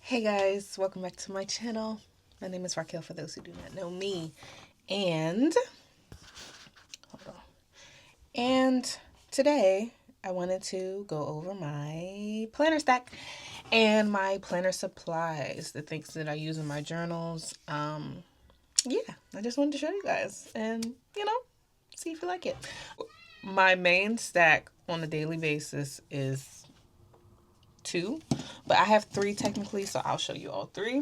Hey guys, welcome back to my channel. My name is Raquel for those who do not know me. And hold on. And today I wanted to go over my planner stack and my planner supplies, the things that I use in my journals. Yeah, I just wanted to show you guys and see if you like it. My main stack on a daily basis is two, but I have three technically, so I'll show you all three.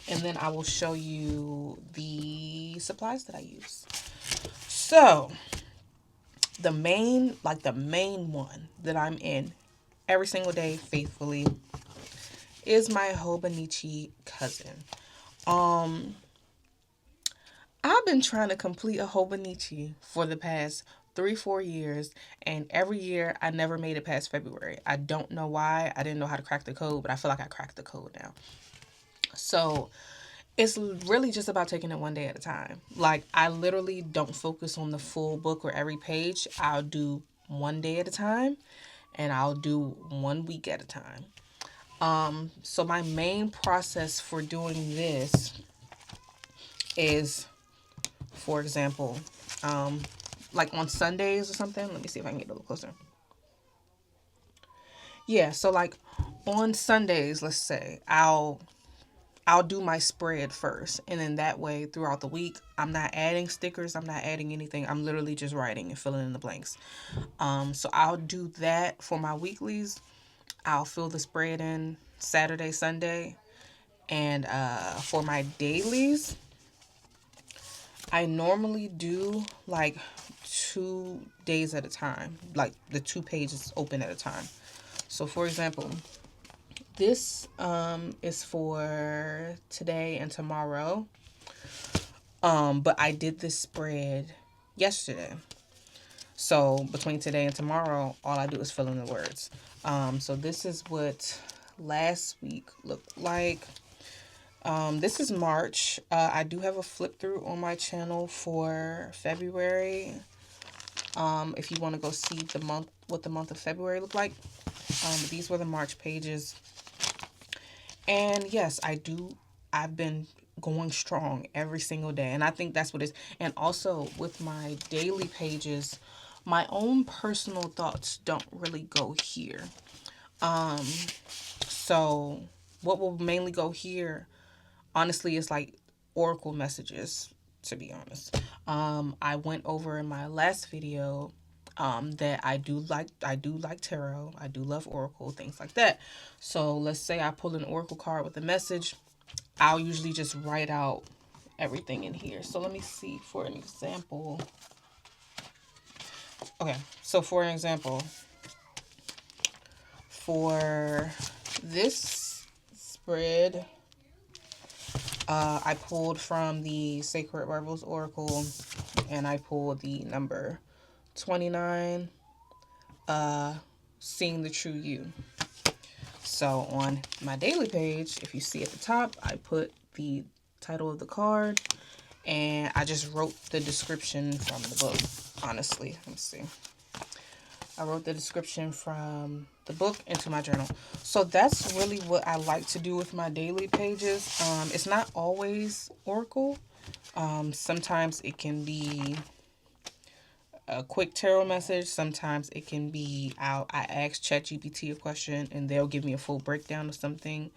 And then I will show you the supplies that I use. So, the main one that I'm in every single day faithfully is my Hobonichi cousin. Um, I've been trying to complete a Hobonichi for the past 3-4 years, and every year I never made it past February. I don't know why. I didn't know how to crack the code, but I feel like I cracked the code now. So it's really just about taking it one day at a time. Like, I literally don't focus on the full book or every page. I'll do one day at a time, and I'll do 1 week at a time. So my main process for doing this is, for example, like on Sundays or something. Let me see if I can get a little closer. Yeah, so like on Sundays, let's say I'll do my spread first. And then that way, throughout the week, I'm not adding stickers. I'm not adding anything. I'm literally just writing and filling in the blanks. So I'll do that for my weeklies. I'll fill the spread in Saturday, Sunday. And for my dailies, I normally do like 2 days at a time. Like the 2 pages open at a time. So for example, this is for today and tomorrow. But I did this spread yesterday. So between today and tomorrow, all I do is fill in the words. So this is what last week looked like. This is March. I do have a flip through on my channel for February. If you want to go see what the month of February looked like. These were the March pages. And yes, I've been going strong every single day. And I think that's what it is. And also with my daily pages, my own personal thoughts don't really go here. So what will mainly go here, honestly, is like oracle messages, to be honest. I went over in my last video that I do like tarot. I do love oracle, things like that. So let's say I pull an oracle card with a message. I'll usually just write out everything in here. So let me see for an example. Okay, so for an example, for this spread, I pulled from the Sacred Rebels Oracle, and I pulled the number 29, Seeing the True You. So on my daily page, if you see at the top, I put the title of the card, and I just wrote the description from the book. Honestly, let me see. I wrote the description from the book into my journal. So that's really what I like to do with my daily pages. It's not always oracle. Sometimes it can be a quick tarot message. Sometimes it can be I ask ChatGPT a question and they'll give me a full breakdown of something.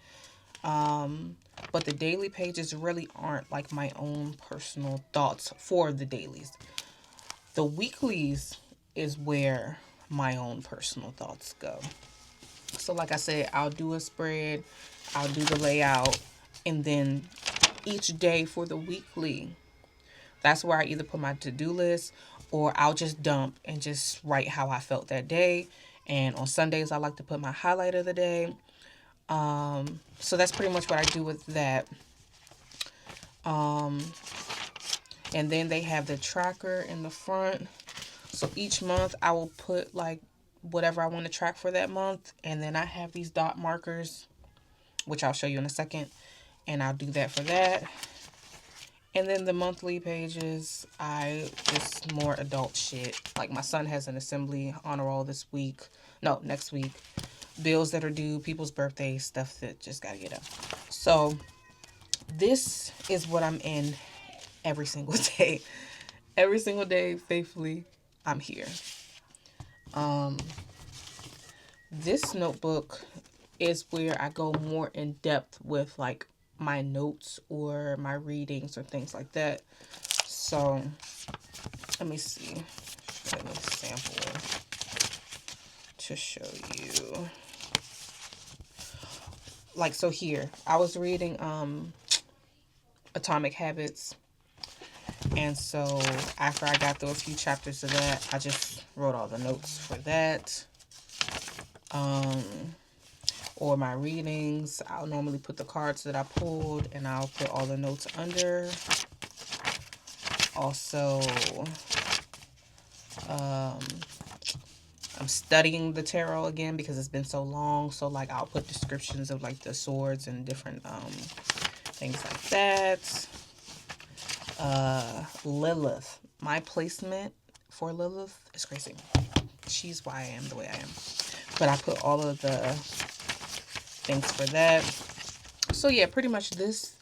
But the daily pages really aren't like my own personal thoughts for the dailies. The weeklies is where my own personal thoughts go. So like I said, I'll do a spread, I'll do the layout, and then each day for the weekly, that's where I either put my to-do list or I'll just dump and just write how I felt that day. And on Sundays, I like to put my highlight of the day. So that's pretty much what I do with that. And then they have the tracker in the front. So each month I will put like whatever I want to track for that month. And then I have these dot markers, which I'll show you in a second. And I'll do that for that. And then the monthly pages, just more adult shit. Like my son has an assembly honor roll this week. No, next week. bills that are due, people's birthdays, stuff that just gotta get up. So this is what I'm in every single day. Every single day, faithfully, I'm here. Um, this notebook is where I go more in depth with like my notes or my readings or things like that. So let me see. Let me sample to show you. Like, so here, I was reading Atomic Habits. And so after I got through a few chapters of that, I just wrote all the notes for that. Or my readings, I'll normally put the cards that I pulled and I'll put all the notes under. Also, I'm studying the tarot again because it's been so long. So like I'll put descriptions of like the swords and different things like that. Lilith. My placement for Lilith is crazy. She's why I am the way I am. But I put all of the things for that. So yeah, pretty much this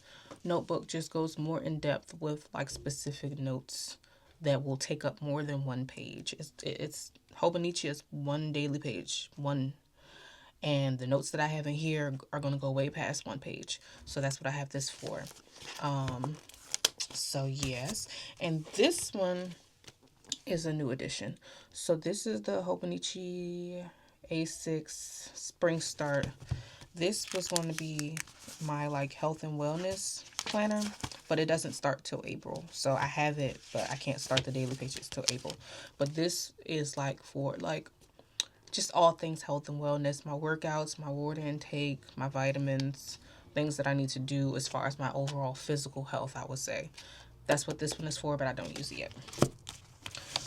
notebook just goes more in depth with like specific notes that will take up more than one page. It's Hobonichi is one daily page, one, and the notes that I have in here are going to go way past one page. So that's what I have this for. So yes, and this one is a new edition. So this is the Hobonichi A6 Spring Start. This was going to be my like health and wellness planner, but it doesn't start till April. So I have it, but I can't start the daily pages till April. But this is like for like just all things health and wellness, my workouts, my water intake, my vitamins, things that I need to do as far as my overall physical health, I would say. That's what this one is for, but I don't use it yet.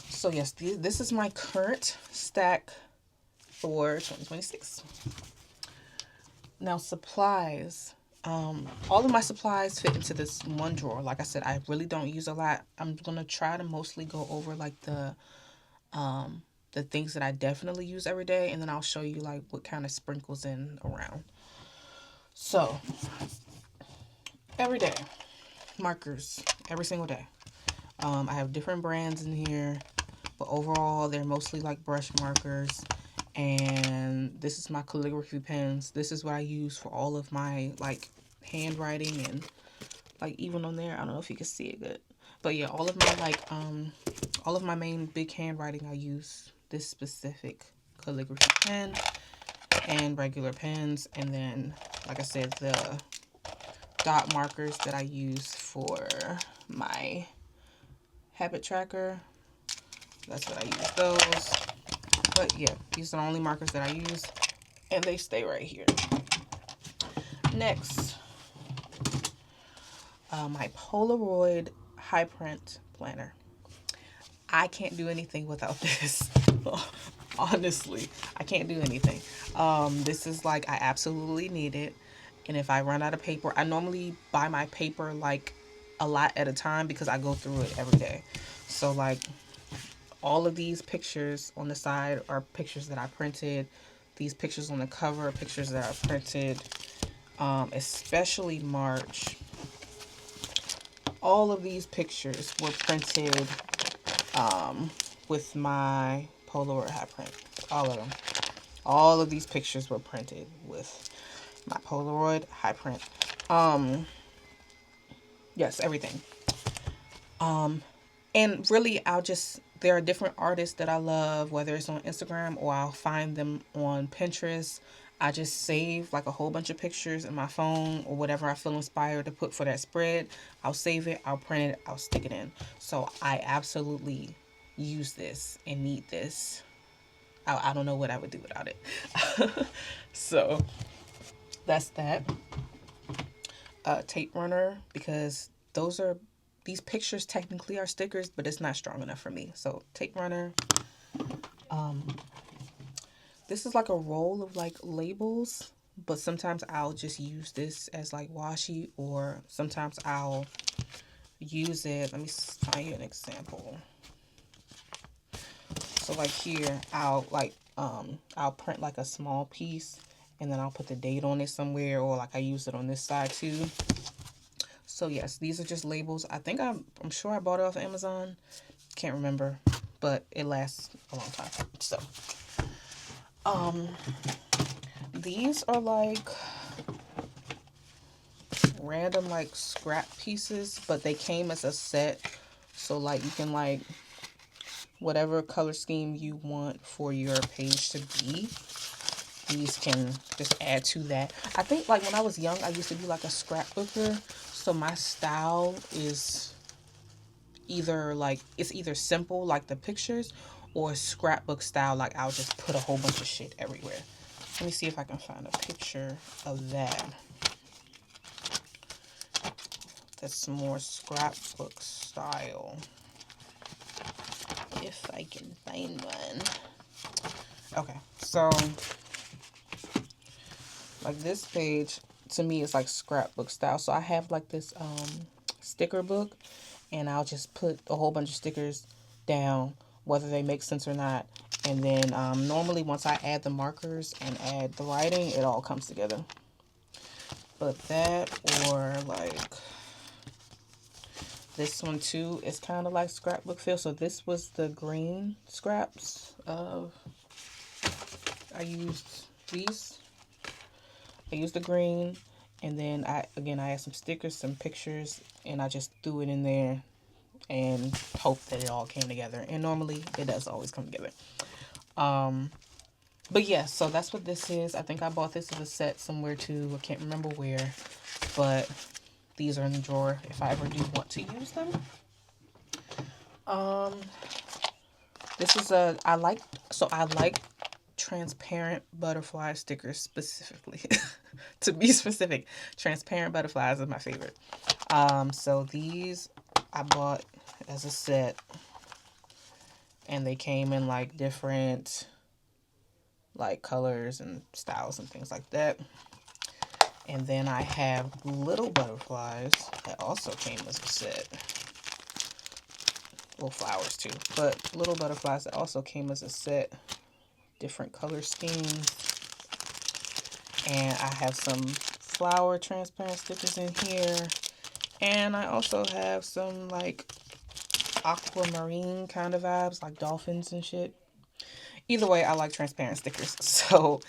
So yes, this is my current stack for 2026. Now supplies. All of my supplies fit into this one drawer. Like I said, I really don't use a lot. I'm gonna try to mostly go over like the things that I definitely use every day, and then I'll show you like what kind of sprinkles in around. So every day, markers every single day. I have different brands in here, but overall they're mostly like brush markers. And this is my calligraphy pens. This is what I use for all of my like handwriting, and like even on there, I don't know if you can see it good, but yeah, all of my like all of my main big handwriting, I use this specific calligraphy pen and regular pens. And then like I said, the dot markers that I use for my habit tracker, that's what I use those. But yeah, these are the only markers that I use, and they stay right here. Next, my Polaroid high print planner. I can't do anything without this. Honestly, I can't do anything. This is like, I absolutely need it. And if I run out of paper, I normally buy my paper like a lot at a time because I go through it every day. So like all of these pictures on the side are pictures that I printed. These pictures on the cover are pictures that I printed, especially March. All of these pictures were printed with my Polaroid high print. All of them. All of these pictures were printed with my Polaroid high print. Yes, everything. And really, there are different artists that I love, whether it's on Instagram or I'll find them on Pinterest. I just save like a whole bunch of pictures in my phone or whatever I feel inspired to put for that spread. I'll save it, I'll print it, I'll stick it in. So I absolutely use this and need this. I don't know what I would do without it. So that's that. Tape runner, because these pictures technically are stickers, but it's not strong enough for me. So tape runner. This is like a roll of like labels, but sometimes I'll just use this as like washi, or sometimes I'll use it. Let me find you an example. So like here, I'll like I'll print like a small piece and then I'll put the date on it somewhere, or like I use it on this side too. So yes, these are just labels. I think I'm sure I bought it off of Amazon. Can't remember, but it lasts a long time. So, um, these are like random like scrap pieces, but they came as a set. So like you can like whatever color scheme you want for your page to be, these can just add to that. I think like when I was young, I used to be like a scrapbooker. So my style is either like it's either simple like the pictures or scrapbook style like I'll just put a whole bunch of shit everywhere. Let me see if I can find a picture of that. That's more scrapbook style. If I can find one. Okay, so like this page to me is like scrapbook style. So I have like this sticker book, and I'll just put a whole bunch of stickers down, whether they make sense or not. And then normally once I add the markers and add the writing, it all comes together. But that, or like this one too, is kind of like scrapbook feel. So this was the green scraps of, I used these. I used the green, and then I had some stickers, some pictures, and I just threw it in there and hope that it all came together. And normally it does always come together. But yeah, so that's what this is. I think I bought this as a set somewhere too. I can't remember where, but these are in the drawer if I ever do want to use them. Um, this is I like transparent butterfly stickers specifically. To be specific, transparent butterflies is my favorite. So these I bought as a set, and they came in like different like colors and styles and things like that. And then I have little butterflies that also came as a set. Well, flowers too, but little butterflies that also came as a set. Different color schemes. And I have some flower transparent stickers in here. And I also have some like aquamarine kind of vibes, like dolphins and shit. Either way, I like transparent stickers. So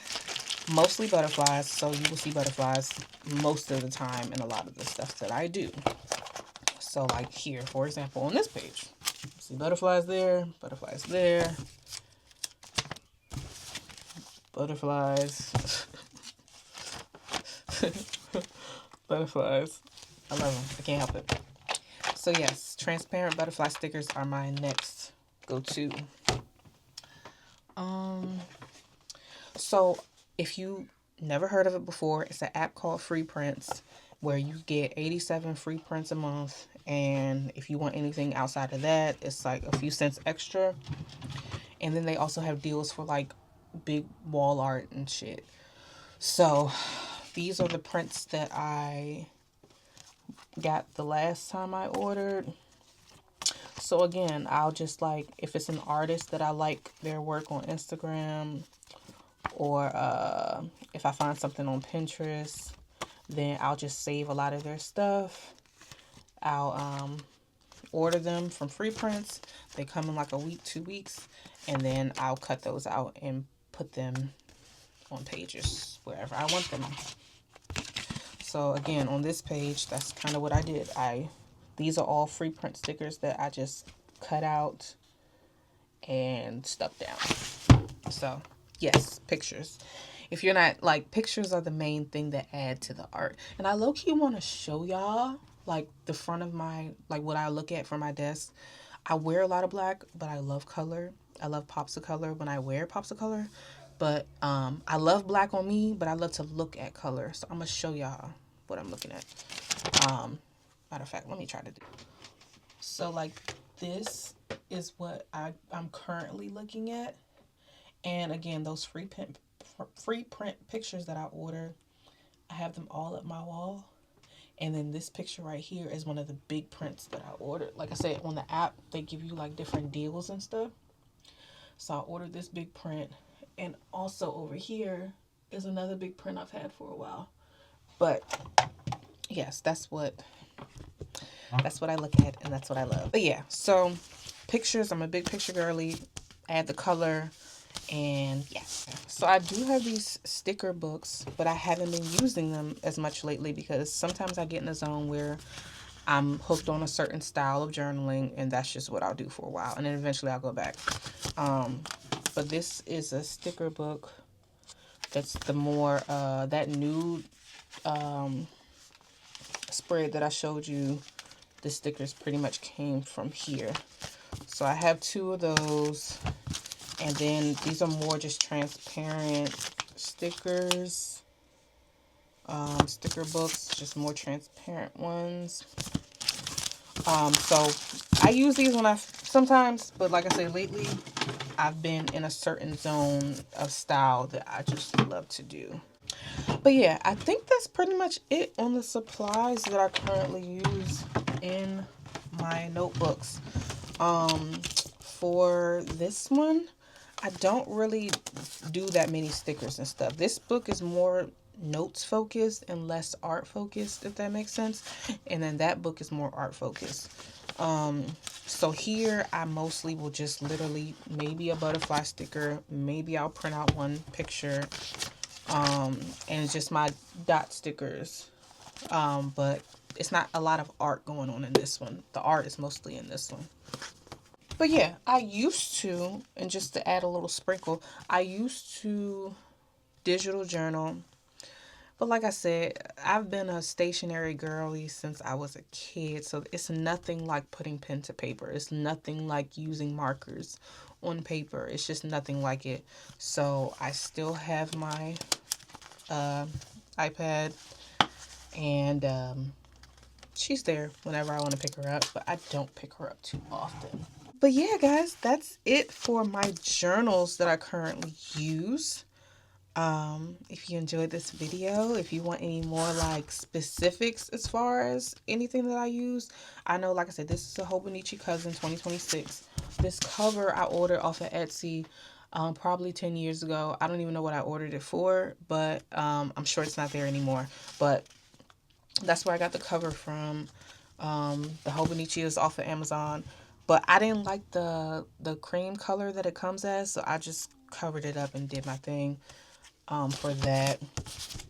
mostly butterflies. So you will see butterflies most of the time in a lot of the stuff that I do. So like here, for example, on this page, see butterflies there, butterflies, butterflies. I love them. I can't help it. So yes, transparent butterfly stickers are my next go-to. So if you never heard of it before, it's an app called Free Prints where you get 87 free prints a month, and if you want anything outside of that, it's like a few cents extra. And then they also have deals for like big wall art and shit. So these are the prints that I got the last time I ordered. So again, I'll just like, if it's an artist that I like their work on Instagram, or if I find something on Pinterest, then I'll just save a lot of their stuff. I'll order them from Free Prints. They come in like a week, 2 weeks, and then I'll cut those out and put them on pages wherever I want them. So again, on this page, that's kind of what I did. These are all free print stickers that I just cut out and stuck down. So yes, pictures. If you're not like, pictures are the main thing that add to the art. And I low-key want to show y'all like the front of my, like what I look at for my desk. I wear a lot of black, but I love color. I love pops of color when I wear pops of color. But I love black on me, but I love to look at color. So I'm gonna show y'all what I'm looking at. Matter of fact, let me try to do. So like this is what I'm currently looking at. And again, those free print pictures that I ordered, I have them all up my wall. And then this picture right here is one of the big prints that I ordered. Like I said, on the app, they give you like different deals and stuff. So I ordered this big print, And also over here is another big print I've had for a while. But yes, that's what I look at, and that's what I love. But yeah, so pictures, I'm a big picture girly. Add the color, and yeah. So I do have these sticker books, but I haven't been using them as much lately because sometimes I get in a zone where I'm hooked on a certain style of journaling, and that's just what I'll do for a while, and then eventually I'll go back. Um, but this is a sticker book. That's the more that nude spread that I showed you. The stickers pretty much came from here. So I have two of those, and then these are more just transparent stickers. Sticker books, just more transparent ones. So I use these when I sometimes, but like I said, lately I've been in a certain zone of style that I just love to do. But yeah, I think that's pretty much it on the supplies that I currently use in my notebooks. For this one, I don't really do that many stickers and stuff. This book is more notes focused and less art focused, if that makes sense. And then that book is more art focused. So here I mostly will just literally maybe a butterfly sticker, maybe I'll print out one picture, and just my dot stickers. But it's not a lot of art going on in this one. The art is mostly in this one. But yeah, I used to, and just to add a little sprinkle, I used to digital journal. But like I said, I've been a stationary girly since I was a kid. So it's nothing like putting pen to paper. It's nothing like using markers on paper. It's just nothing like it. So I still have my uh, iPad, and she's there whenever I want to pick her up, but I don't pick her up too often. But yeah, guys, that's it for my journals that I currently use. If you enjoyed this video, if you want any more like specifics as far as anything that I use, I know, like I said, this is a Hobonichi Cousin 2026. This cover I ordered off of Etsy probably 10 years ago. I don't even know what I ordered it for, but I'm sure it's not there anymore. But that's where I got the cover from. The Hobonichi is off of Amazon, but I didn't like the cream color that it comes as, so I just covered it up and did my thing for that.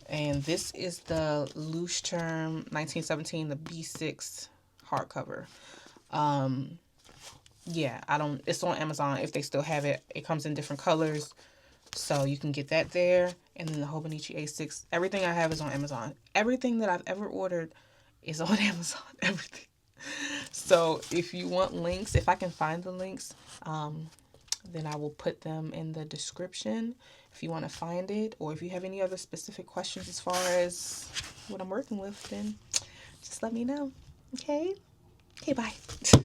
And this is the Leuchtturm 1917, the B6 hardcover. Yeah, I don't. It's on Amazon if they still have it. It comes in different colors, so you can get that there. And then the Hobonichi A6. Everything I have is on Amazon. Everything that I've ever ordered is on Amazon. Everything. So if you want links, if I can find the links, then I will put them in the description if you want to find it, or if you have any other specific questions as far as what I'm working with, then just let me know. Okay? Okay, bye.